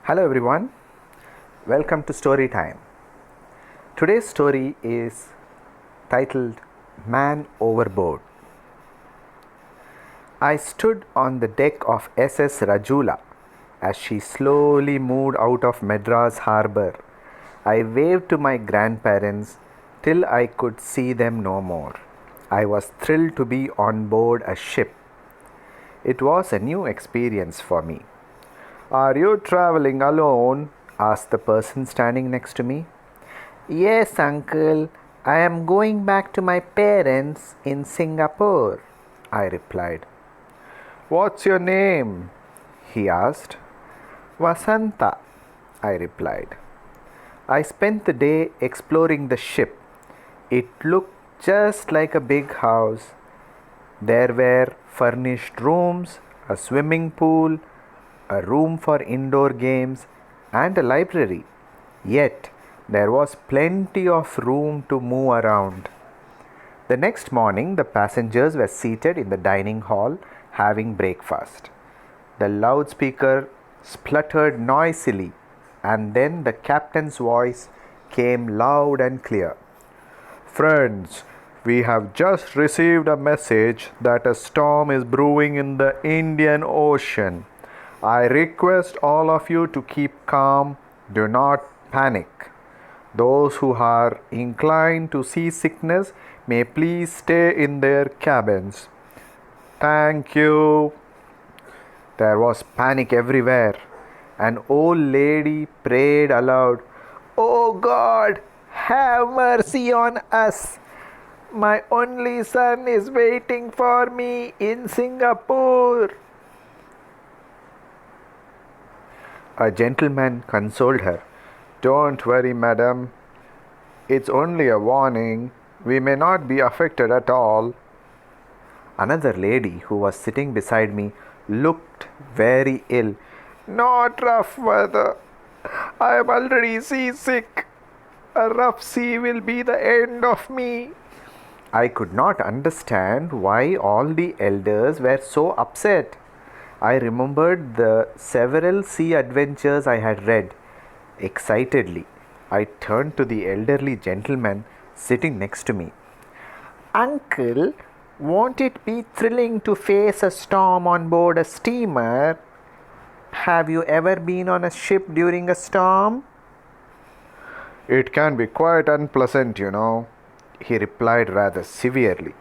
Hello everyone, welcome to Story Time. Today's story is titled Man Overboard. I stood on the deck of SS Rajula as she slowly moved out of Madras harbour. I waved to my grandparents till I could see them no more. I was thrilled to be on board a ship. It was a new experience for me. Are you traveling alone? Asked the person standing next to me. Yes, uncle. I am going back to my parents in Singapore, I replied. What's your name? He asked. Vasanta, I replied. I spent the day exploring the ship. It looked just like a big house. There were furnished rooms, a swimming pool, a room for indoor games, and a library. Yet, there was plenty of room to move around. The next morning, the passengers were seated in the dining hall having breakfast. The loudspeaker spluttered noisily, and then the captain's voice came loud and clear. Friends, we have just received a message that a storm is brewing in the Indian Ocean. I request all of you to keep calm, do not panic. Those who are inclined to seasickness may please stay in their cabins. Thank you. There was panic everywhere. An old lady prayed aloud, Oh God, have mercy on us. My only son is waiting for me in Singapore. A gentleman consoled her. Don't worry, madam. It's only a warning. We may not be affected at all. Another lady who was sitting beside me looked very ill. Not rough weather. I am already seasick. A rough sea will be the end of me. I could not understand why all the elders were so upset. I remembered the several sea adventures I had read. Excitedly, I turned to the elderly gentleman sitting next to me. Uncle, won't it be thrilling to face a storm on board a steamer? Have you ever been on a ship during a storm? It can be quite unpleasant, he replied rather severely.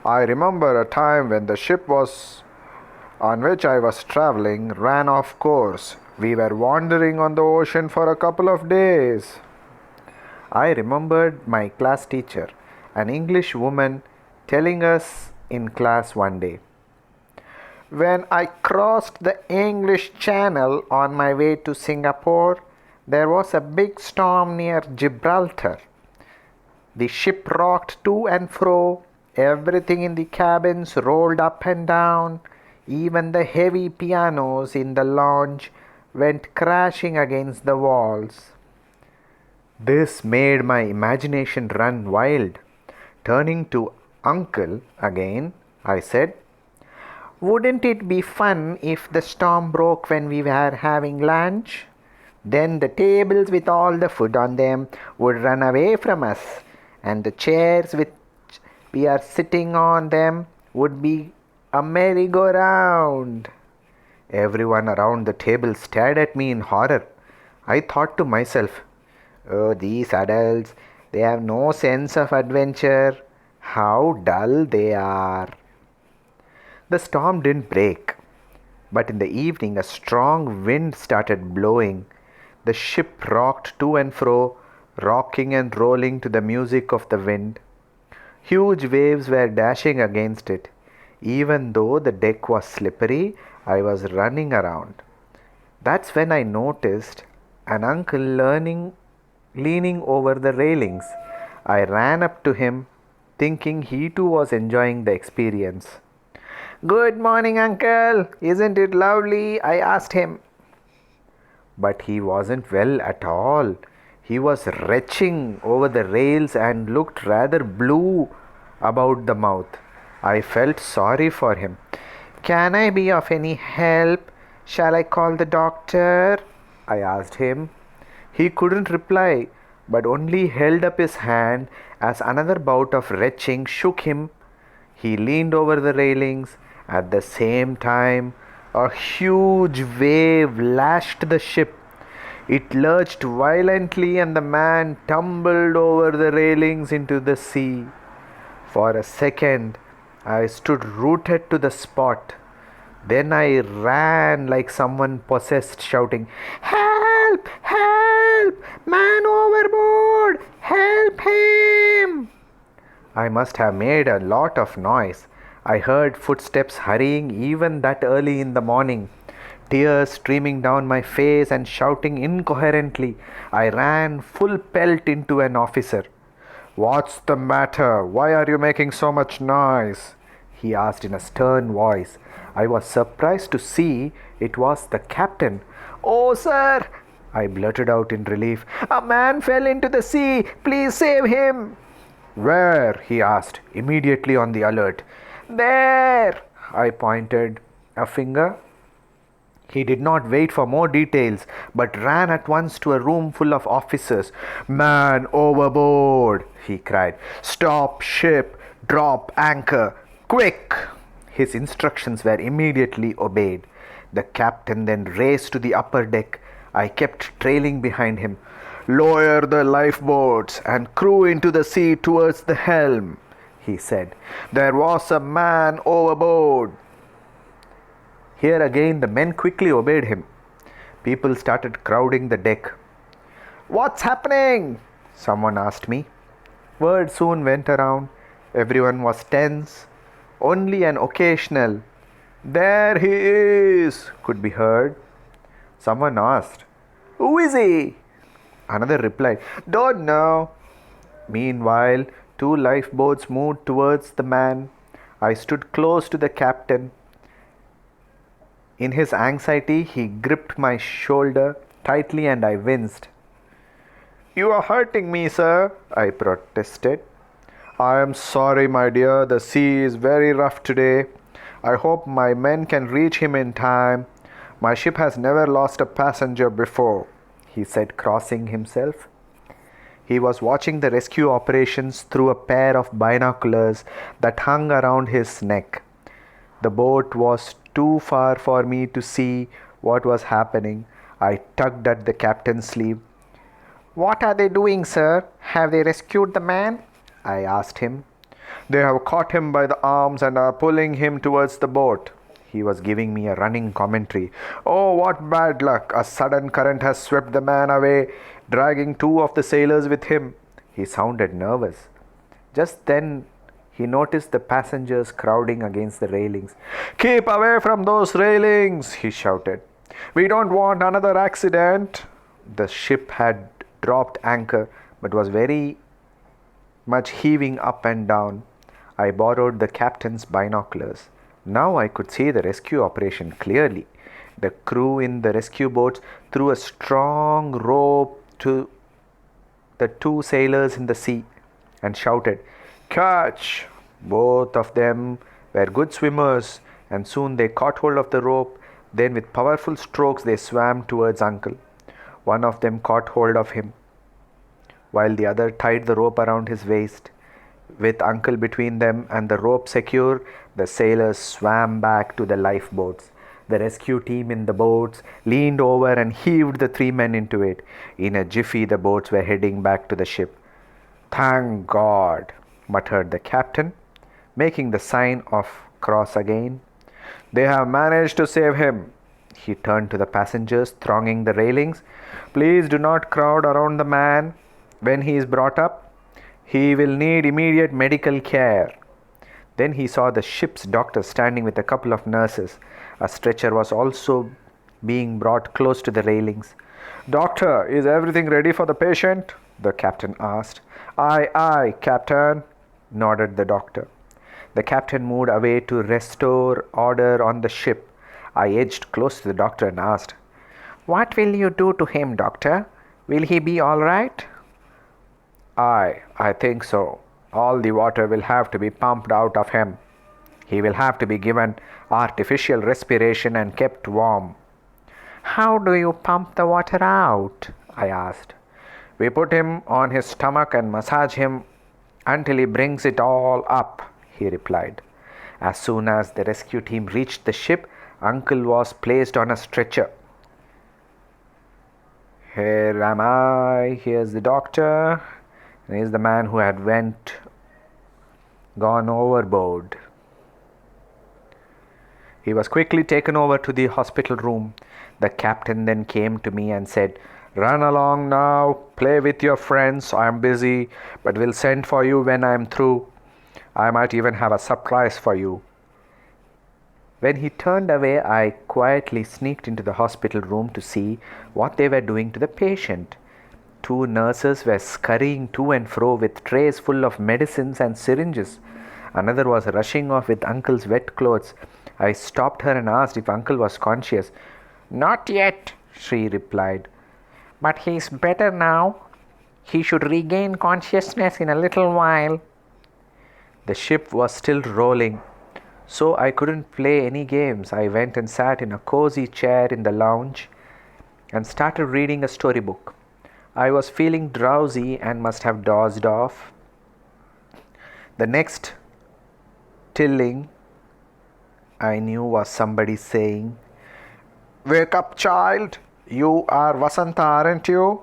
I remember a time when the ship on which I was traveling ran off course. We were wandering on the ocean for a couple of days. I remembered my class teacher, an English woman, telling us in class one day. When I crossed the English Channel on my way to Singapore, there was a big storm near Gibraltar. The ship rocked to and fro. Everything in the cabins rolled up and down. Even the heavy pianos in the lounge went crashing against the walls. This made my imagination run wild. Turning to Uncle again, I said, Wouldn't it be fun if the storm broke when we were having lunch? Then the tables with all the food on them would run away from us, and the chairs which we are sitting on them would be a merry-go-round. Everyone around the table stared at me in horror. I thought to myself, Oh, these adults, they have no sense of adventure. How dull they are. The storm didn't break, but in the evening a strong wind started blowing. The ship rocked to and fro, rocking and rolling to the music of the wind. Huge waves were dashing against it. Even though the deck was slippery, I was running around. That's when I noticed an uncle leaning over the railings. I ran up to him, thinking he too was enjoying the experience. Good morning, uncle. Isn't it lovely? I asked him. But he wasn't well at all. He was retching over the rails and looked rather blue about the mouth. I felt sorry for him. Can I be of any help? Shall I call the doctor? I asked him. He couldn't reply, but only held up his hand as another bout of retching shook him. He leaned over the railings. At the same time, a huge wave lashed the ship. It lurched violently, and the man tumbled over the railings into the sea. For a second, I stood rooted to the spot. Then I ran like someone possessed, shouting, "Help! Help! Man overboard! Help him!" I must have made a lot of noise. I heard footsteps hurrying even that early in the morning. Tears streaming down my face and shouting incoherently, I ran full pelt into an officer. "What's the matter? Why are you making so much noise?" he asked in a stern voice. I was surprised to see it was the captain. "Oh, sir," I blurted out in relief, "a man fell into the sea. Please save him." "Where?" he asked, immediately on the alert. "There," I pointed a finger. He did not wait for more details, but ran at once to a room full of officers. "Man overboard!" he cried. "Stop ship! Drop anchor! Quick!" His instructions were immediately obeyed. The captain then raced to the upper deck. I kept trailing behind him. "Lower the lifeboats and crew into the sea towards the helm," he said. "There was a man overboard." Here again the men quickly obeyed him. People started crowding the deck. "What's happening?" someone asked me. Word soon went around. Everyone was tense. Only an occasional "There he is" could be heard. Someone asked, "Who is he?" Another replied, "Don't know." Meanwhile, 2 lifeboats moved towards the man. I stood close to the captain. In his anxiety, he gripped my shoulder tightly and I winced. "You are hurting me, sir," I protested. "I am sorry, my dear. The sea is very rough today. I hope my men can reach him in time. My ship has never lost a passenger before," he said, crossing himself. He was watching the rescue operations through a pair of binoculars that hung around his neck. The boat was too far for me to see what was happening. I tugged at the captain's sleeve. "What are they doing, sir? Have they rescued the man?" I asked him. "They have caught him by the arms and are pulling him towards the boat." He was giving me a running commentary. "Oh, what bad luck! A sudden current has swept the man away, dragging 2 of the sailors with him." He sounded nervous. Just then, he noticed the passengers crowding against the railings. "Keep away from those railings!" he shouted. "We don't want another accident." The ship had dropped anchor, but was very much heaving up and down. I borrowed the captain's binoculars. Now I could see the rescue operation clearly. The crew in the rescue boats threw a strong rope to the 2 sailors in the sea and shouted, "Catch!" Both of them were good swimmers, and soon they caught hold of the rope. Then with powerful strokes they swam towards Uncle. One of them caught hold of him, while the other tied the rope around his waist. With Uncle between them and the rope secure, the sailors swam back to the lifeboats. The rescue team in the boats leaned over and heaved the 3 men into it. In a jiffy, the boats were heading back to the ship. "Thank God," muttered the captain, making the sign of cross again. "They have managed to save him." He turned to the passengers thronging the railings. "Please do not crowd around the man when he is brought up. He will need immediate medical care." Then he saw the ship's doctor standing with a couple of nurses. A stretcher was also being brought close to the railings. "Doctor, is everything ready for the patient?" the captain asked. "Aye, aye, Captain," nodded the doctor. The captain moved away to restore order on the ship. I edged close to the doctor and asked, "What will you do to him, doctor? Will he be all right?" "Aye, I think so. All the water will have to be pumped out of him. He will have to be given artificial respiration and kept warm." "How do you pump the water out?" I asked. "We put him on his stomach and massage him until he brings it all up," he replied. As soon as the rescue team reached the ship, Uncle was placed on a stretcher. "Here am I, here's the doctor," and here's the man who had gone overboard. He was quickly taken over to the hospital room. The captain then came to me and said, "Run along now, play with your friends. I'm busy, but will send for you when I'm through. I might even have a surprise for you." When he turned away, I quietly sneaked into the hospital room to see what they were doing to the patient. Two nurses were scurrying to and fro with trays full of medicines and syringes. Another was rushing off with Uncle's wet clothes. I stopped her and asked if Uncle was conscious. "Not yet," she replied. "But he's better now. He should regain consciousness in a little while." The ship was still rolling, so I couldn't play any games. I went and sat in a cozy chair in the lounge and started reading a storybook. I was feeling drowsy and must have dozed off. The next tilling I knew was somebody saying, "Wake up, child. You are Vasanta, aren't you?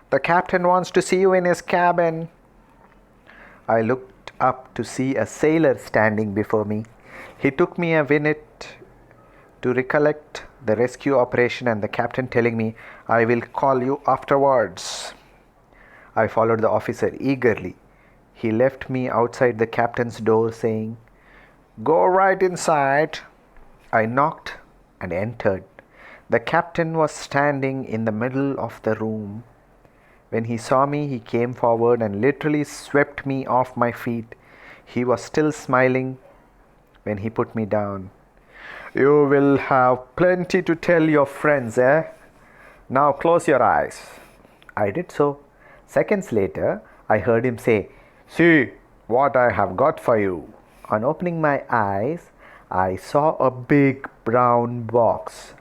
The captain wants to see you in his cabin." I looked up to see a sailor standing before me. He took me a minute to recollect the rescue operation and the captain telling me, "I will call you afterwards." I followed the officer eagerly. He left me outside the captain's door saying, "Go right inside." I knocked and entered. The captain was standing in the middle of the room. When he saw me, he came forward and literally swept me off my feet. He was still smiling when he put me down. "You will have plenty to tell your friends, eh? Now close your eyes." I did so. Seconds later, I heard him say, "See what I have got for you." On opening my eyes, I saw a big brown box.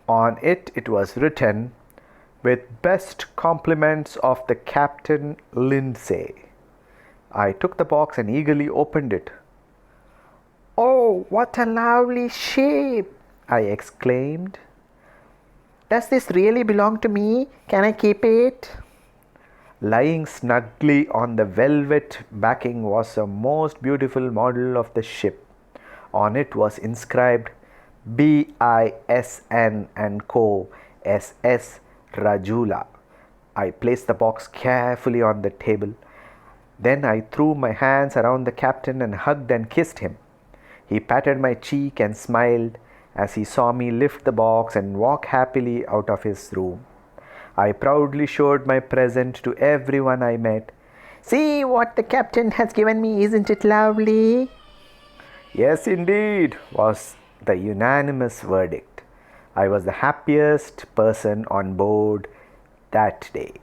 On it was written, "With best compliments of the Captain Lindsay." I took the box and eagerly opened it. "Oh, what a lovely ship!" I exclaimed. "Does this really belong to me? Can I keep it?" Lying snugly on the velvet backing was a most beautiful model of the ship. On it was inscribed BISN and Co. SS Rajula. I placed the box carefully on the table. Then I threw my hands around the captain and hugged and kissed him. He patted my cheek and smiled as he saw me lift the box and walk happily out of his room. I proudly showed my present to everyone I met. "See what the captain has given me, isn't it lovely?" "Yes, indeed," was the unanimous verdict. I was the happiest person on board that day.